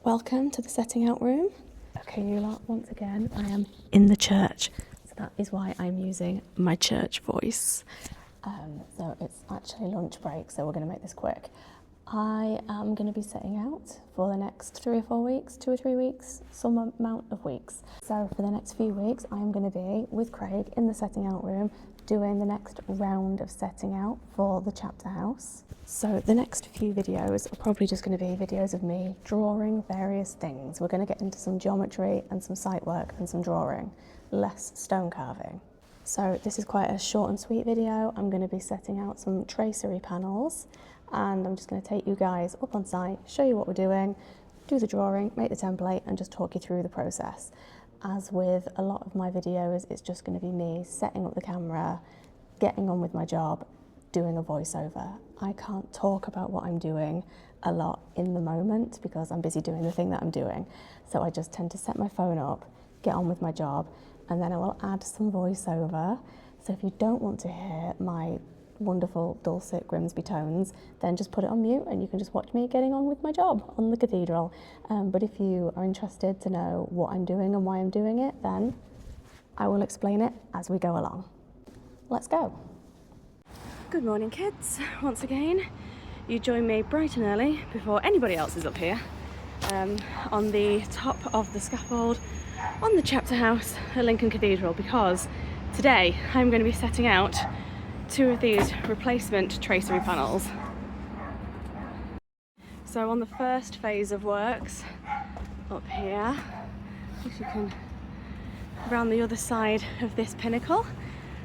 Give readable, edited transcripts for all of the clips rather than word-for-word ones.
Welcome to the setting out room. Okay, you lot, once again, I am in the church. So that is why I'm using my church voice. So it's actually lunch break, so we're going to make this quick. I am going to be setting out for the next 3 or 4 weeks, 2 or 3 weeks, some amount of weeks. So for the next few weeks, I'm going to be with Craig in the setting out room, doing the next round of setting out for the chapter house. So the next few videos are probably just going to be videos of me drawing various things. We're going to get into some geometry and some site work and some drawing, less stone carving. So this is quite a short and sweet video. I'm going to be setting out some tracery panels, and I'm just going to take you guys up on site, show you what we're doing, do the drawing, make the template, and just talk you through the process. As with a lot of my videos, it's just going to be me setting up the camera, getting on with my job, doing a voiceover. I can't talk about what I'm doing a lot in the moment because I'm busy doing the thing that I'm doing. So I just tend to set my phone up, get on with my job, and then I will add some voiceover. So if you don't want to hear my wonderful dulcet Grimsby tones, then just put it on mute and you can just watch me getting on with my job on the cathedral. But if you are interested to know what I'm doing and why I'm doing it, then I will explain it as we go along. Let's go. Good morning, kids. Once again, you join me bright and early before anybody else is up here on the top of the scaffold on the chapter house at Lincoln Cathedral, because today I'm going to be setting out 2 of these replacement tracery panels. So on the first phase of works up here, if you can, around the other side of this pinnacle,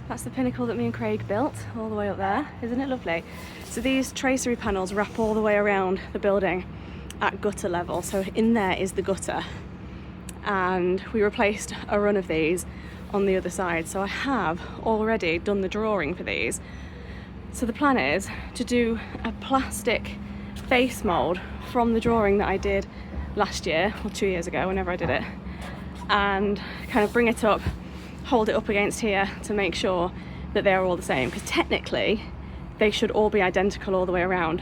that's the pinnacle that me and Craig built all the way up there. Isn't it lovely? So these tracery panels wrap all the way around the building at gutter level. So in there is the gutter. And we replaced a run of these on the other side. So I have already done the drawing for these. So the plan is to do a plastic base mold from the drawing that I did last year, or 2 years ago, whenever I did it, and kind of bring it up, hold it up against here to make sure that they're all the same, because technically they should all be identical all the way around.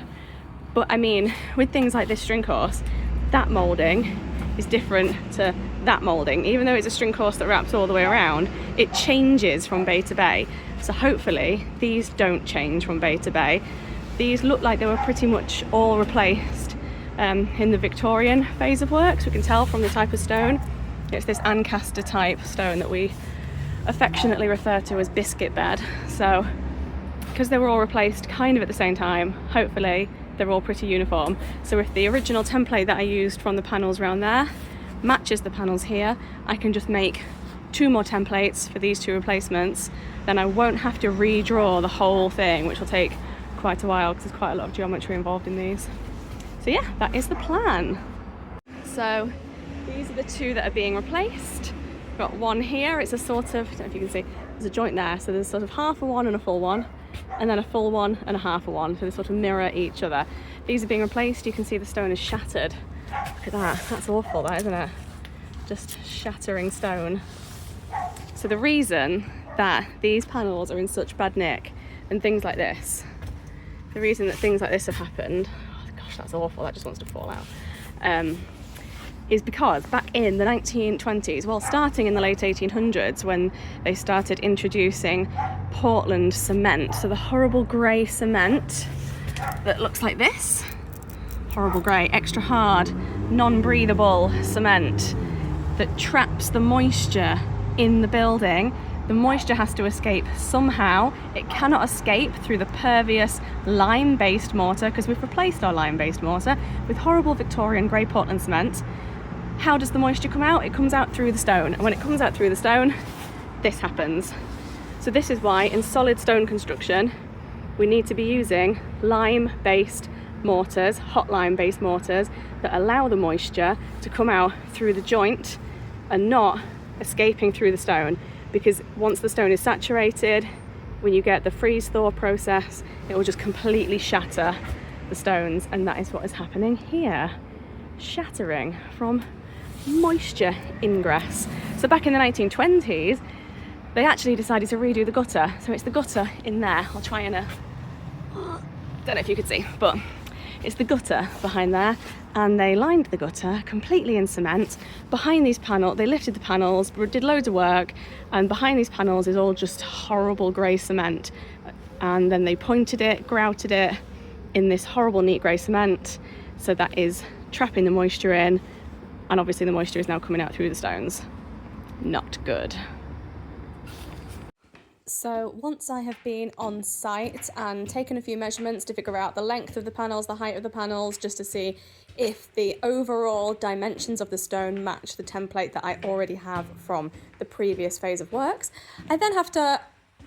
But I mean, with things like this string course, that moulding is different to that moulding. Even though it's a string course that wraps all the way around, it changes from bay to bay. So hopefully these don't change from bay to bay. These look like they were pretty much all replaced in the Victorian phase of works. We can tell from the type of stone. It's this Ancaster type stone that we affectionately refer to as biscuit bed. So because they were all replaced kind of at the same time, hopefully they're all pretty uniform. So if the original template that I used from the panels around there matches the panels here, I can just make 2 more templates for these 2 replacements. Then I won't have to redraw the whole thing, which will take quite a while because there's quite a lot of geometry involved in these. So yeah, that is the plan. So these are the 2 that are being replaced. Got one here, it's a sort of, I don't know if you can see, there's a joint there, so there's sort of half a one and a full one, and then a full one and a half a one, so they sort of mirror each other. These are being replaced. You can see the stone is shattered. Look at that, that's awful, that, isn't it? Just shattering stone. So the reason that these panels are in such bad nick and things like this, the reason that things like this have happened, oh gosh, that's awful, that just wants to fall out, is because back in the 1920s, well, starting in the late 1800s, when they started introducing Portland cement, so the horrible grey cement that looks like this, horrible grey, extra hard, non-breathable cement that traps the moisture in the building. The moisture has to escape somehow. It cannot escape through the pervious lime-based mortar, because we've replaced our lime-based mortar with horrible Victorian grey Portland cement. How does the moisture come out? It comes out through the stone, and when it comes out through the stone, this happens. So this is why in solid stone construction we need to be using lime-based mortars, hot lime-based mortars, that allow the moisture to come out through the joint and not escaping through the stone, because once the stone is saturated, when you get the freeze-thaw process, it will just completely shatter the stones, and that is what is happening here. Shattering from moisture ingress. So back in the 1920s, they actually decided to redo the gutter. So it's the gutter in there. I'll try and don't know if you could see, but it's the gutter behind there, and they lined the gutter completely in cement. Behind these panels, they lifted the panels, did loads of work, and behind these panels is all just horrible grey cement. And then they pointed it, grouted it in this horrible neat grey cement, so that is trapping the moisture in, and obviously the moisture is now coming out through the stones. Not good. So once I have been on site and taken a few measurements to figure out the length of the panels, the height of the panels, just to see if the overall dimensions of the stone match the template that I already have from the previous phase of works, I then have to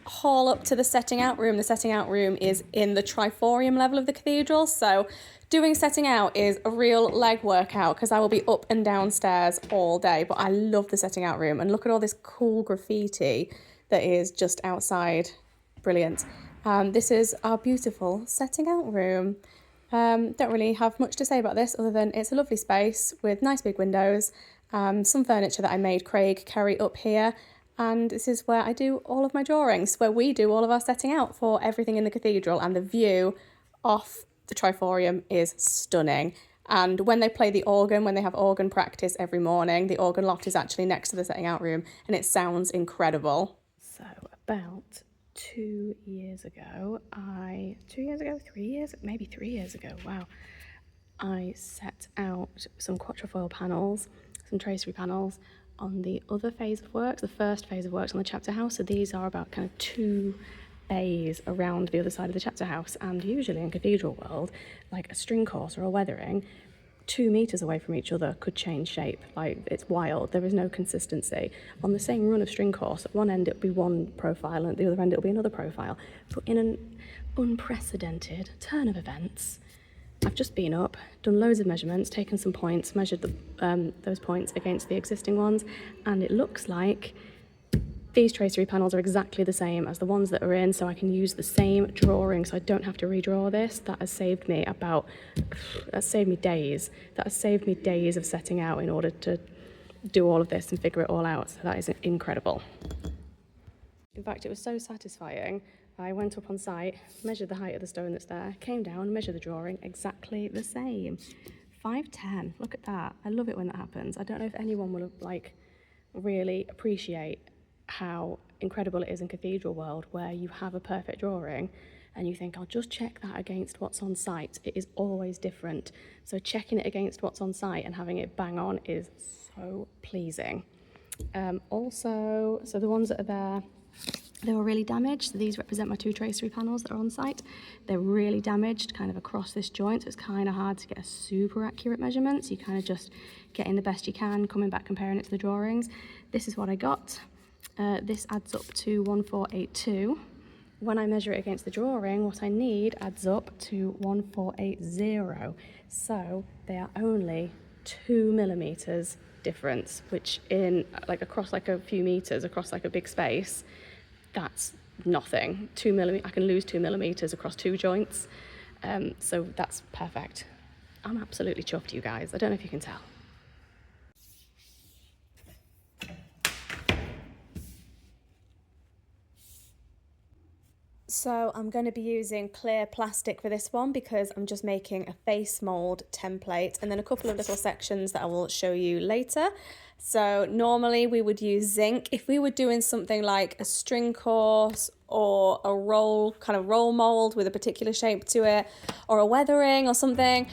haul up to the setting out room. The setting out room is in the triforium level of the cathedral, so doing setting out is a real leg workout because I will be up and down stairs all day, but I love the setting out room. And look at all this cool graffiti that is just outside. Brilliant. This is our beautiful setting out room. Don't really have much to say about this other than it's a lovely space with nice big windows, some furniture that I made Craig carry up here, and this is where I do all of my drawings, where we do all of our setting out for everything in the cathedral, and the view off the triforium is stunning. And when they play the organ, when they have organ practice every morning, the organ loft is actually next to the setting out room, and it sounds incredible. So about 2 years ago, 3 years ago, wow, I set out some quatrefoil panels, some tracery panels on the other phase of works, the first phase of works on the chapter house. So these are about kind of 2 bays around the other side of the chapter house, and usually in cathedral world, like a string course or a weathering, 2 meters away from each other could change shape. Like, it's wild. There is no consistency. On the same run of string course, at one end it'll be one profile and at the other end it'll be another profile. But in an unprecedented turn of events, I've just been up, done loads of measurements, taken some points, measured those points against the existing ones, and it looks like these tracery panels are exactly the same as the ones that are in, so I can use the same drawing, so I don't have to redraw this. That has saved me days. That has saved me days of setting out in order to do all of this and figure it all out, so that is incredible. In fact, it was so satisfying. I went up on site, measured the height of the stone that's there, came down, measured the drawing, exactly the same. 5'10", look at that. I love it when that happens. I don't know if anyone will really appreciate how incredible it is in cathedral world, where you have a perfect drawing and you think, I'll just check that against what's on site. It is always different. So checking it against what's on site and having it bang on is so pleasing. Also, so the ones that are there, they were really damaged. So these represent my 2 tracery panels that are on site. They're really damaged kind of across this joint, so it's kind of hard to get a super accurate measurement. So you kind of just getting the best you can, coming back, comparing it to the drawings. This is what I got. This adds up to 1482. When I measure it against the drawing, what I need adds up to 1480. So they are only 2 millimeters difference, which in across a few meters, across a big space, that's nothing. 2 millimeters, I can lose 2 millimeters across 2 joints. So that's perfect. I'm absolutely chuffed, you guys. I don't know if you can tell. So I'm going to be using clear plastic for this one because I'm just making a face mold template, and then a couple of little sections that I will show you later. So normally we would use zinc. If we were doing something like a string course or a roll mold with a particular shape to it, or a weathering or something,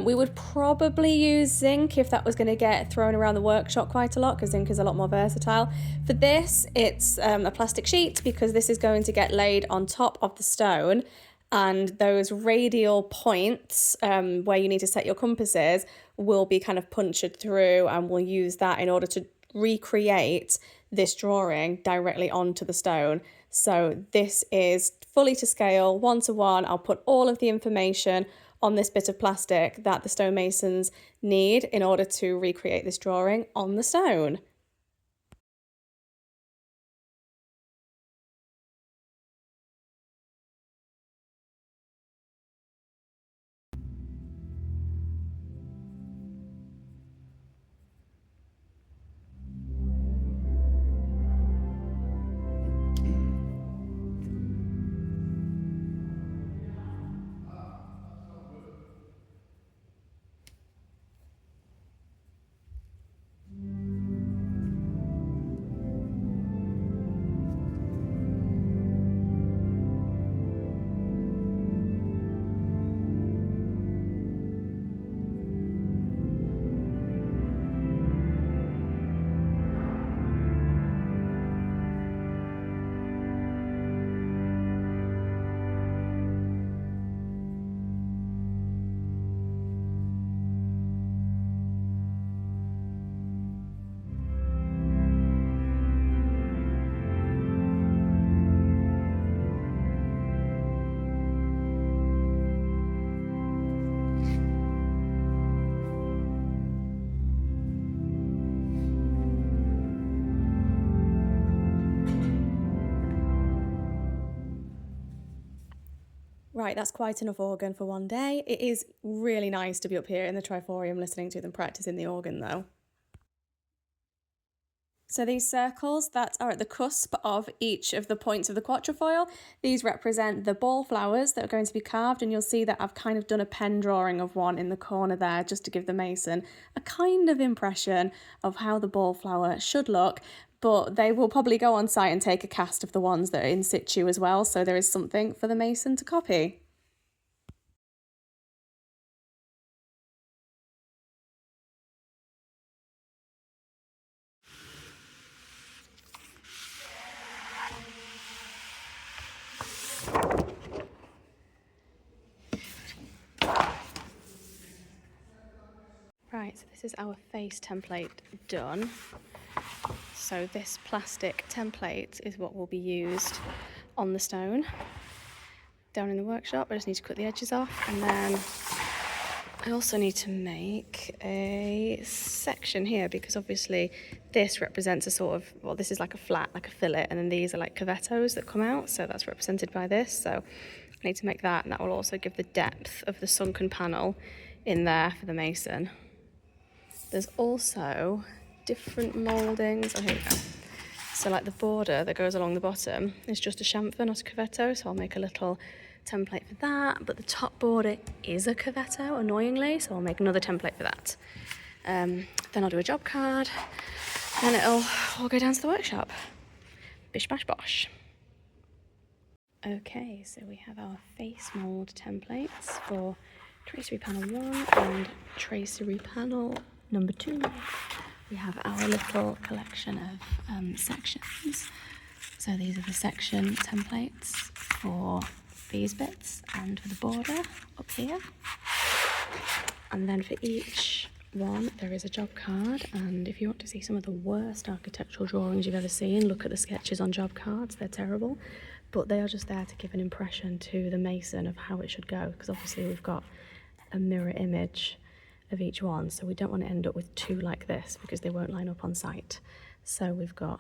we would probably use zinc if that was going to get thrown around the workshop quite a lot, because zinc is a lot more versatile. For this, it's a plastic sheet because this is going to get laid on top of the stone, and those radial points where you need to set your compasses will be kind of punctured through, and we'll use that in order to recreate this drawing directly onto the stone. So this is fully to scale, 1-to-1. I'll put all of the information on this bit of plastic that the stonemasons need in order to recreate this drawing on the stone. Right, that's quite enough organ for one day. It is really nice to be up here in the Triforium listening to them practicing the organ though. So these circles that are at the cusp of each of the points of the quatrefoil, these represent the ball flowers that are going to be carved, and you'll see that I've kind of done a pen drawing of one in the corner there just to give the mason a kind of impression of how the ball flower should look, but they will probably go on site and take a cast of the ones that are in situ as well, so there is something for the mason to copy. Right, so this is our face template done. So this plastic template is what will be used on the stone down in the workshop. I just need to cut the edges off, and then I also need to make a section here because obviously this represents a sort of, well, this is like a flat, like a fillet, and then these are like cavettos that come out, so that's represented by this. So I need to make that, and that will also give the depth of the sunken panel in there for the mason. There's also different mouldings. Oh, here we go. So like the border that goes along the bottom is just a chamfer, not a cavetto, so I'll make a little template for that. But the top border is a cavetto, annoyingly, so I'll make another template for that. Then I'll do a job card, and it'll all go down to the workshop. Bish bash bosh. Okay, so we have our face mould templates for tracery panel 1 and tracery panel number 2. We have our little collection of sections. So these are the section templates for these bits and for the border up here. And then for each one there is a job card, and if you want to see some of the worst architectural drawings you've ever seen, look at the sketches on job cards. They're terrible, but they are just there to give an impression to the mason of how it should go, because obviously we've got a mirror image of each one, so we don't want to end up with two like this because they won't line up on site. So we've got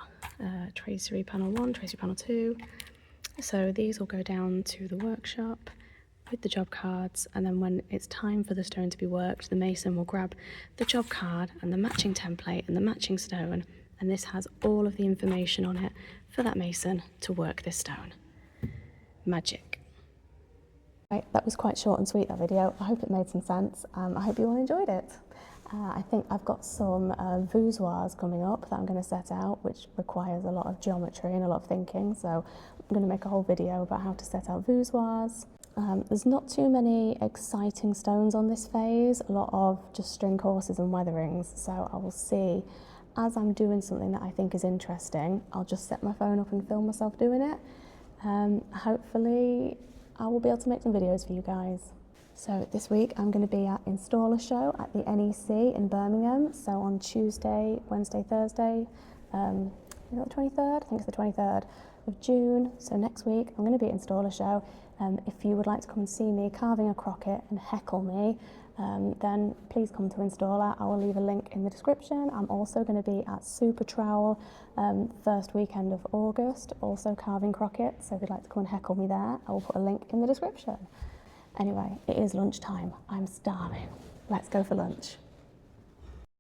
tracery panel 1, tracery panel 2. So these will go down to the workshop with the job cards, and then when it's time for the stone to be worked, the mason will grab the job card and the matching template and the matching stone, and this has all of the information on it for that mason to work this stone. Magic. Right, that was quite short and sweet, that video. I hope it made some sense. I hope you all enjoyed it. I think I've got some voussoirs coming up that I'm going to set out, which requires a lot of geometry and a lot of thinking, so I'm going to make a whole video about how to set out voussoirs. There's not too many exciting stones on this phase, a lot of just string courses and weatherings, so I will see as I'm doing something that I think is interesting. I'll just set my phone up and film myself doing it. Hopefully I will be able to make some videos for you guys. So this week I'm going to be at Installer Show at the NEC in Birmingham. So on Tuesday, Wednesday, Thursday, is that the 23rd? I think it's the 23rd of June. So next week I'm going to be at Installer Show. If you would like to come and see me carving a crocket and heckle me, then please come to Installer. I will leave a link in the description. I'm also going to be at Super Trowel first weekend of August, also carving crocket, so if you'd like to come and heckle me there, I will put a link in the description. Anyway, it is lunchtime. I'm starving. Let's go for lunch.